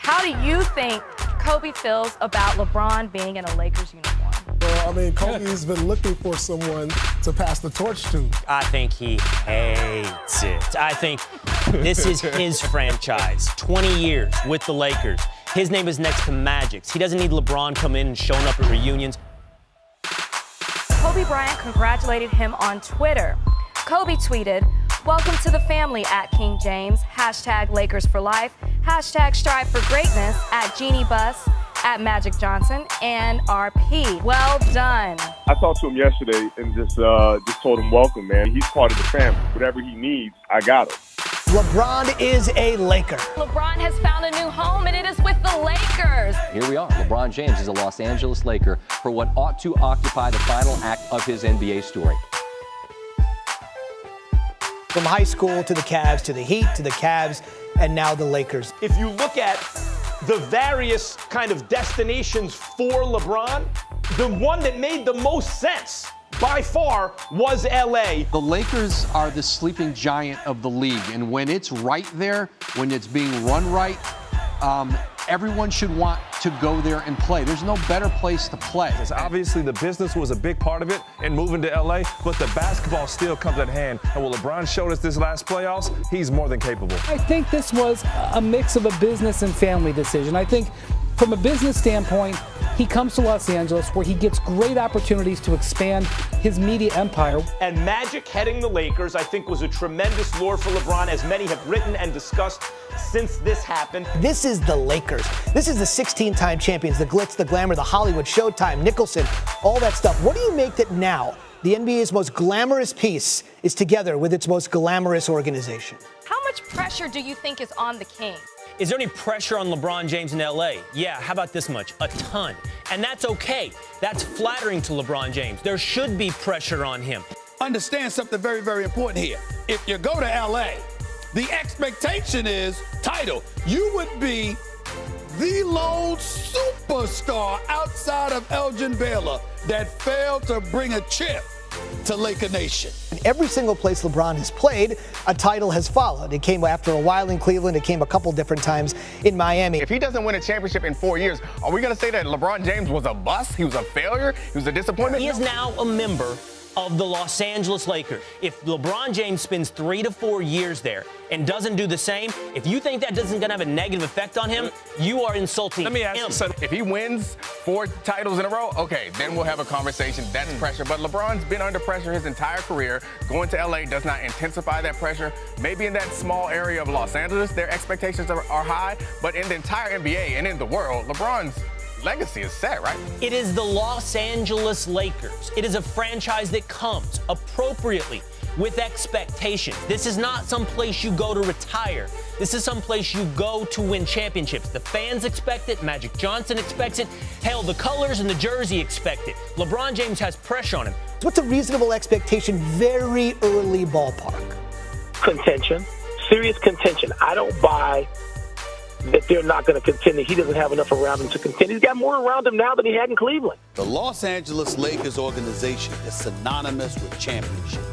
How do you think Kobe feels about LeBron being in a Lakers uniform? Well, I mean, Kobe's been looking for someone to pass the torch to. I think he hates it. I think this is his franchise. 20 years with the Lakers. His name is next to Magic's. He doesn't need LeBron coming in and showing up at reunions. Kobe Bryant congratulated him on Twitter. Kobe tweeted, "Welcome to the family at King James, hashtag Lakers for life, hashtag strive for greatness at Jeannie Buss, at Magic Johnson, and RP. Well done." I talked to him yesterday and just told him welcome, man. He's part of the family. Whatever he needs, I got him. LeBron is a Laker. LeBron has found a new home, and it is with the Lakers. Here we are. LeBron James is a Los Angeles Laker for what ought to occupy the final act of his NBA story. From high school to the Cavs, to the Heat, to the Cavs, and now the Lakers. If you look at the various kind of destinations for LeBron, the one that made the most sense by far was LA. The Lakers are the sleeping giant of the league, and when it's right there, when it's being run right, everyone should want to go there and play. There's no better place to play. Obviously, the business was a big part of it in moving to LA, but the basketball still comes at hand. And what LeBron showed us this last playoffs, he's more than capable. I think this was a mix of a business and family decision. I think from a business standpoint, he comes to Los Angeles where he gets great opportunities to expand his media empire. And Magic heading the Lakers, I think, was a tremendous lure for LeBron, as many have written and discussed since this happened. This is the Lakers. This is the 16-time champions, the glitz, the glamour, the Hollywood, Showtime, Nicholson, all that stuff. What do you make that now the NBA's most glamorous piece is together with its most glamorous organization? How much pressure do you think is on the King? Is there any pressure on LeBron James in LA? Yeah, how about this much? A ton. And that's okay. That's flattering to LeBron James. There should be pressure on him. Understand something very, very important here. If you go to LA, the expectation is title. You would be the lone superstar outside of Elgin Baylor that failed to bring a chip to Laker Nation. In every single place LeBron has played, a title has followed. It came after a while in Cleveland. It came a couple different times in Miami. If he doesn't win a championship in 4 years, are we going to say that LeBron James was a bust? He was a failure? He was a disappointment? He is now a member of the Los Angeles Lakers. If LeBron James spends 3 to 4 years there and doesn't do the same, if you think that doesn't gonna have a negative effect on him, you are insulting him. Let me ask you something. If he wins 4 titles in a row, okay, then we'll have a conversation. That's pressure. But LeBron's been under pressure his entire career. Going to LA does not intensify that pressure. Maybe in that small area of Los Angeles, their expectations are high, but in the entire NBA and in the world, LeBron's legacy is set, right? It is the Los Angeles Lakers. It is a franchise that comes appropriately with expectation. This is not some place you go to retire. This is some place you go to win championships. The fans expect it. Magic Johnson expects it. Hell, the colors and the jersey expect it. LeBron James has pressure on him. What's a reasonable expectation very early ballpark? Contention, serious contention. I don't buy that they're not going to contend, that he doesn't have enough around him to contend. He's got more around him now than he had in Cleveland. The Los Angeles Lakers organization is synonymous with championships.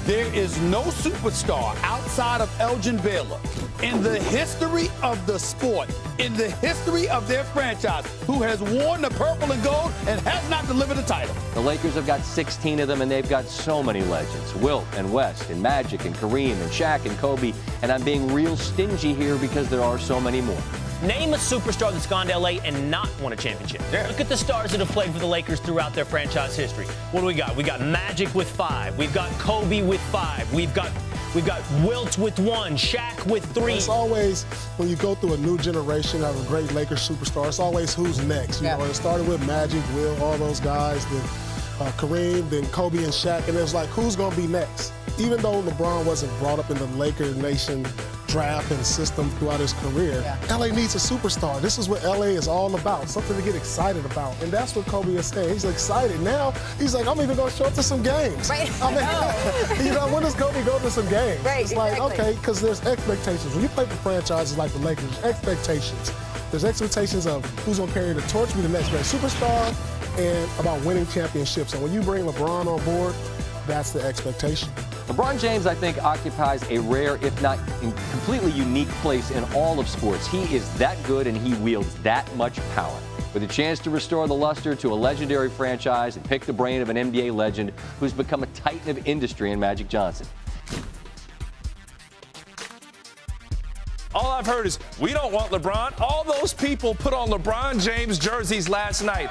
There is no superstar outside of Elgin Baylor in the history of the sport, in the history of their franchise, who has worn the purple and gold and has not delivered a title. The Lakers have got 16 of them, and they've got so many legends. Wilt and West and Magic and Kareem and Shaq and Kobe. And I'm being real stingy here because there are so many more. Name a superstar that's gone to LA and not won a championship. Yeah. Look at the stars that have played for the Lakers throughout their franchise history. What do we got? We got Magic with 5. We've got Kobe with 5. We've got Wilt with 1. Shaq with 3. It's always, when you go through a new generation of a great Lakers superstar, it's always who's next. You know, it started with Magic, Wilt, all those guys, then Kareem, then Kobe and Shaq, and it's like, who's going to be next? Even though LeBron wasn't brought up in the Laker Nation draft and system throughout his career, LA needs a superstar. This is what LA is all about, something to get excited about. And that's what Kobe is saying. He's excited. Now, he's like, I'm even going to show up to some games. Right. I mean, you know, when does Kobe go to some games? Right, it's like, exactly. okay, because there's expectations. When you play for franchises like the Lakers, there's expectations. There's expectations of who's going to carry the torch, be the next great superstar, and about winning championships. And when you bring LeBron on board, that's the expectation. LeBron James, I think, occupies a rare, if not completely unique place in all of sports. He is that good and he wields that much power. With a chance to restore the luster to a legendary franchise and pick the brain of an NBA legend who's become a titan of industry in Magic Johnson. All I've heard is, we don't want LeBron. All those people put on LeBron James jerseys last night.